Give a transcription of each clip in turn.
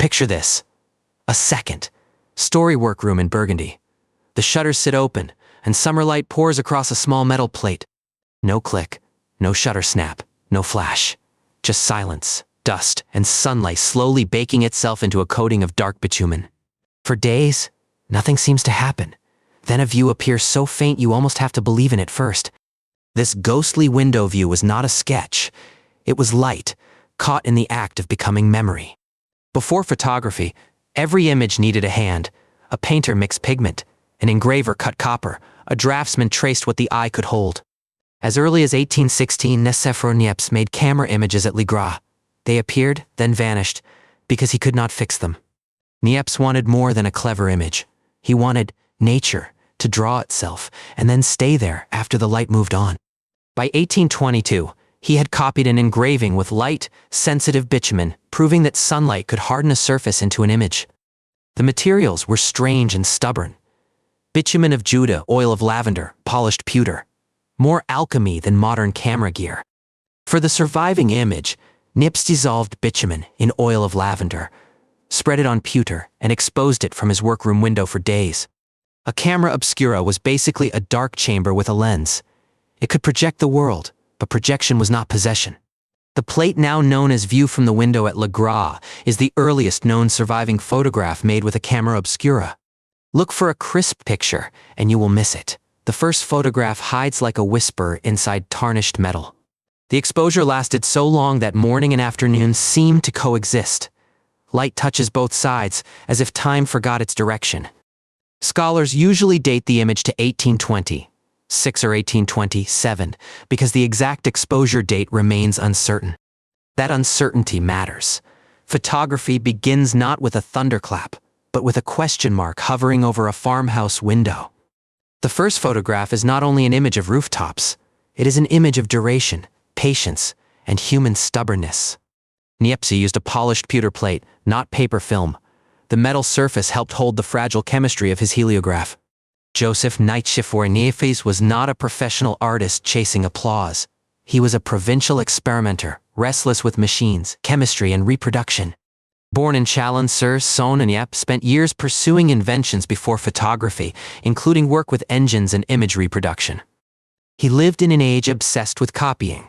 Picture this. A second. Story workroom in Burgundy. The shutters sit open, and summer light pours across a small metal plate. No click, no shutter snap, no flash. Just silence, dust, and sunlight slowly baking itself into a coating of dark bitumen. For days, nothing seems to happen. Then a view appears so faint you almost have to believe in it first. This ghostly window view was not a sketch. It was light, caught in the act of becoming memory. Before photography, every image needed a hand. A painter mixed pigment, an engraver cut copper, a draftsman traced what the eye could hold. As early as 1816, Nicéphore Niépce made camera images at Gras. They appeared, then vanished, because he could not fix them. Niépce wanted more than a clever image. He wanted nature to draw itself, and then stay there after the light moved on. By 1822, he had copied an engraving with light, sensitive bitumen, proving that sunlight could harden a surface into an image. The materials were strange and stubborn. Bitumen of Judah, oil of lavender, polished pewter. More alchemy than modern camera gear. For the surviving image, Niépce dissolved bitumen in oil of lavender, spread it on pewter, and exposed it from his workroom window for days. A camera obscura was basically a dark chamber with a lens. It could project the world, but projection was not possession. The plate now known as View from the Window at Gras is the earliest known surviving photograph made with a camera obscura. Look for a crisp picture, and you will miss it. The first photograph hides like a whisper inside tarnished metal. The exposure lasted so long that morning and afternoon seemed to coexist. Light touches both sides, as if time forgot its direction. Scholars usually date the image to 1826 or 1827, because the exact exposure date remains uncertain. That uncertainty matters. Photography begins not with a thunderclap, but with a question mark hovering over a farmhouse window. The first photograph is not only an image of rooftops, it is an image of duration, patience, and human stubbornness. Niépce used a polished pewter plate, not paper film. The metal surface helped hold the fragile chemistry of his heliograph. Nicéphore Niépce was not a professional artist chasing applause. He was a provincial experimenter, restless with machines, chemistry, and reproduction. Born in Chalon-sur-Saône, Niépce spent years pursuing inventions before photography, including work with engines and image reproduction. He lived in an age obsessed with copying.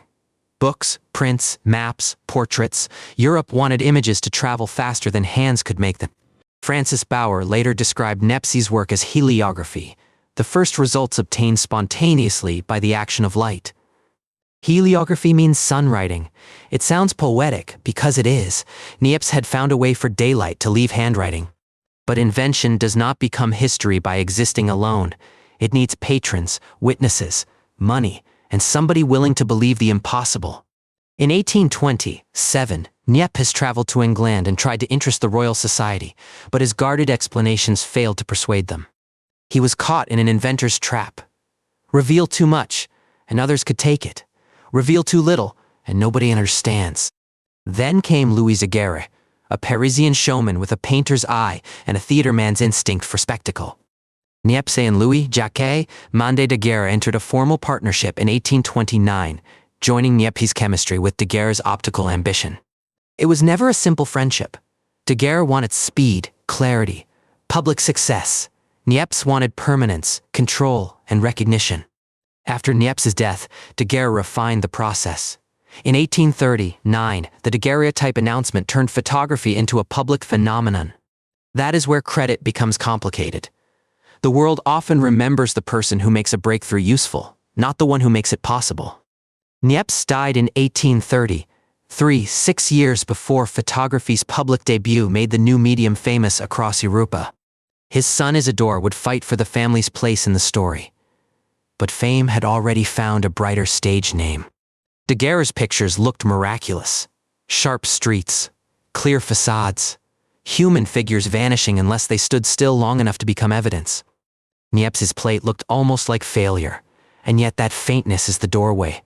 Books, prints, maps, portraits. Europe wanted images to travel faster than hands could make them. Francis Bauer later described Niépce's work as heliography, the first results obtained spontaneously by the action of light. Heliography means sunwriting. It sounds poetic, because it is. Niépce had found a way for daylight to leave handwriting. But invention does not become history by existing alone. It needs patrons, witnesses, money, and somebody willing to believe the impossible. In 1827, Niépce traveled to England and tried to interest the Royal Society, but his guarded explanations failed to persuade them. He was caught in an inventor's trap. Reveal too much, and others could take it. Reveal too little, and nobody understands. Then came Louis Daguerre, a Parisian showman with a painter's eye and a theater man's instinct for spectacle. Niépce and Louis Jacques Daguerre entered a formal partnership in 1829, joining Niépce's chemistry with Daguerre's optical ambition. It was never a simple friendship. Daguerre wanted speed, clarity, public success. Niépce wanted permanence, control, and recognition. After Niépce's death, Daguerre refined the process. In 1839, the daguerreotype announcement turned photography into a public phenomenon. That is where credit becomes complicated. The world often remembers the person who makes a breakthrough useful, not the one who makes it possible. Niépce died in 1833, 6 years before photography's public debut made the new medium famous across Europa. His son Isidore would fight for the family's place in the story. But fame had already found a brighter stage name. Daguerre's pictures looked miraculous. Sharp streets, clear facades, human figures vanishing unless they stood still long enough to become evidence. Niépce's plate looked almost like failure, and yet that faintness is the doorway.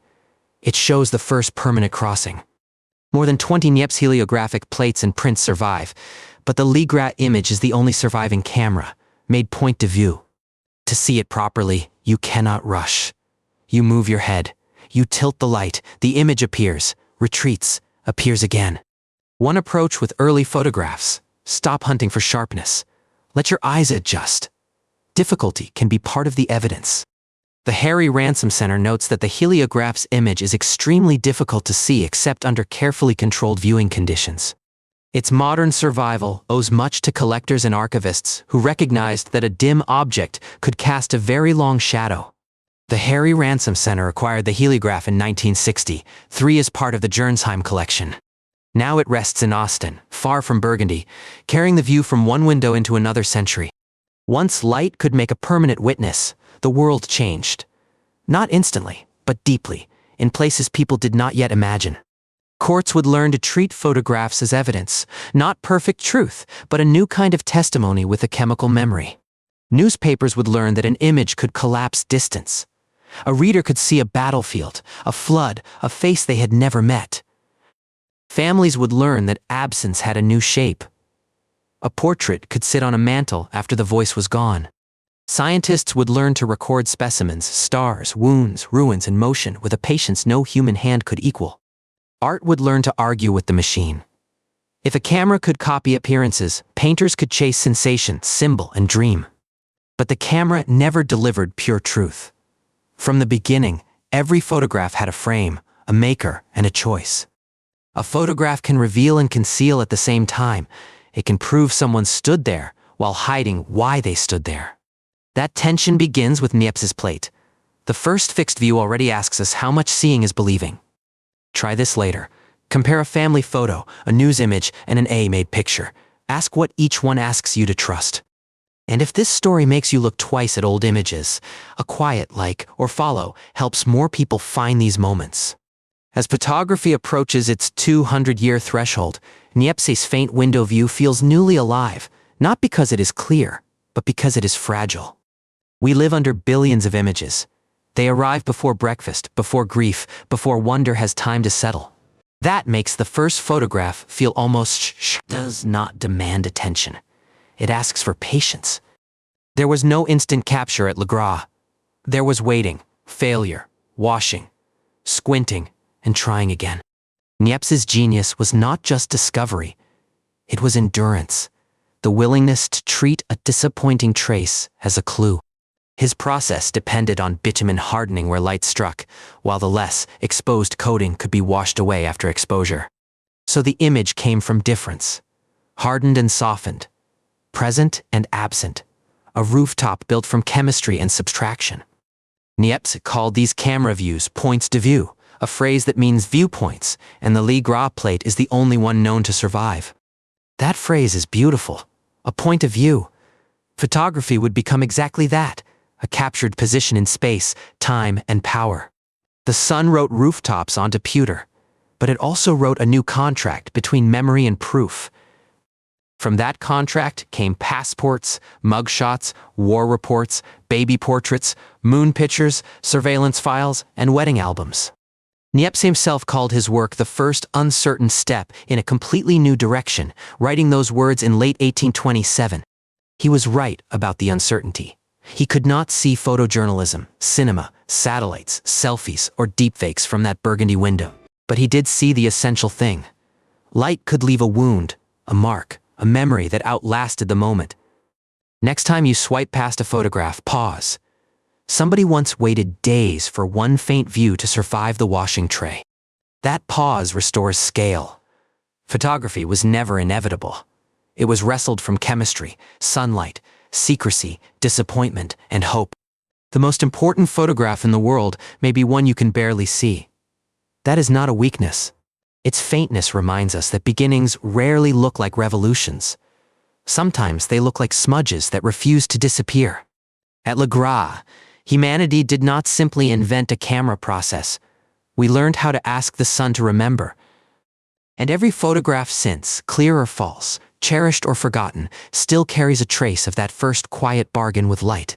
It shows the first permanent crossing. More than 20 Niépce heliographic plates and prints survive, but the Gras image is the only surviving camera, made point de vue. To see it properly, you cannot rush. You move your head, you tilt the light, the image appears, retreats, appears again. One approach with early photographs, Stop hunting for sharpness. Let your eyes adjust. Difficulty can be part of the evidence. The Harry Ransom Center notes that the Heliograph's image is extremely difficult to see except under carefully controlled viewing conditions. Its modern survival owes much to collectors and archivists who recognized that a dim object could cast a very long shadow. The Harry Ransom Center acquired the Heliograph in 1963 as part of the Jernsheim collection. Now it rests in Austin, far from Burgundy, carrying the view from one window into another century. Once light could make a permanent witness, the world changed. Not instantly, but deeply, in places people did not yet imagine. Courts would learn to treat photographs as evidence, not perfect truth, but a new kind of testimony with a chemical memory. Newspapers would learn that an image could collapse distance. A reader could see a battlefield, a flood, a face they had never met. Families would learn that absence had a new shape. A portrait could sit on a mantle after the voice was gone. Scientists would learn to record specimens, stars, wounds, ruins, and motion with a patience no human hand could equal. Art would learn to argue with the machine. If a camera could copy appearances, painters could chase sensation, symbol, and dream. But the camera never delivered pure truth. From the beginning, every photograph had a frame, a maker, and a choice. A photograph can reveal and conceal at the same time. It can prove someone stood there while hiding why they stood there. That tension begins with Niépce's plate. The first fixed view already asks us how much seeing is believing. Try this later. Compare a family photo, a news image, and an A-made picture. Ask what each one asks you to trust. And if this story makes you look twice at old images, a quiet like or follow helps more people find these moments. As photography approaches its 200-year threshold, Niépce's faint window view feels newly alive, not because it is clear, but because it is fragile. We live under billions of images. They arrive before breakfast, before grief, before wonder has time to settle. That makes the first photograph feel almost does not demand attention. It asks for patience. There was no instant capture at Gras. There was waiting, failure, washing, squinting, and trying again. Niépce's genius was not just discovery. It was endurance, the willingness to treat a disappointing trace as a clue. His process depended on bitumen hardening where light struck, while the less exposed coating could be washed away after exposure. So the image came from difference, hardened and softened, present and absent, a rooftop built from chemistry and subtraction. Niépce called these camera views points de vue, a phrase that means viewpoints, and the Gras plate is the only one known to survive. That phrase is beautiful, a point of view. Photography would become exactly that, a captured position in space, time, and power. The sun wrote rooftops onto pewter, but it also wrote a new contract between memory and proof. From that contract came passports, mugshots, war reports, baby portraits, moon pictures, surveillance files, and wedding albums. Niépce himself called his work the first uncertain step in a completely new direction, writing those words in late 1827. He was right about the uncertainty. He could not see photojournalism, cinema, satellites, selfies, or deepfakes from that Burgundy window. But he did see the essential thing. Light could leave a wound, a mark, a memory that outlasted the moment. Next time you swipe past a photograph, pause. Somebody once waited days for one faint view to survive the washing tray. That pause restores scale. Photography was never inevitable. It was wrestled from chemistry, sunlight, secrecy, disappointment, and hope. The most important photograph in the world may be one you can barely see. That is not a weakness. Its faintness reminds us that beginnings rarely look like revolutions. Sometimes they look like smudges that refuse to disappear. At Gras, humanity did not simply invent a camera process. We learned how to ask the sun to remember. And every photograph since, clear or false, cherished or forgotten, still carries a trace of that first quiet bargain with light.